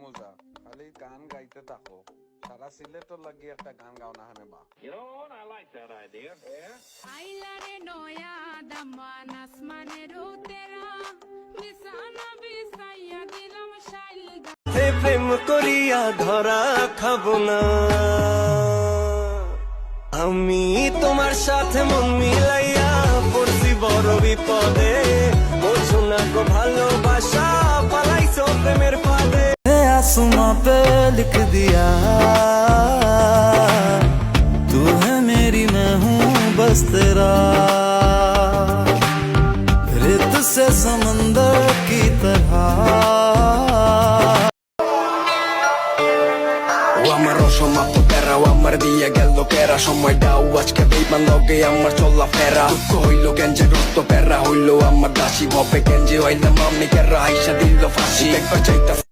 মুজা খালি গান গাইতে থাকো সারা সিলেটর লাগি একটা গান গাও না হানে বা আইলারে নয়া দামান আসমানের তেরা বিছানা বিছাইয়া দিলাম শাইল প্রেম করিয়া ধরা খাবো না আমি তোমার সাথে মন মিলাইয়া পড়ছি বড় বিপদে বোঝো না গো ভালোবাসা পালাইছো প্রেমের ফাঁদে आसमां पे लिख दिया तू है मेरी मैं हूँ बस तेरा रेत से समंदर की तरह আমার অসমাপ্ত প্যারা আমার দিয়ে গেল কেরা সময়টাও আজকে বেইমান লগে আমার চলা ফেরা দুঃখ হইল গেঞ্জে রক্ত প্যারা হইল আমার দাসী ভবে গেঞ্জে হইলাম আমি কেরা আইসা দিল ফাঁসি একবার চাইতা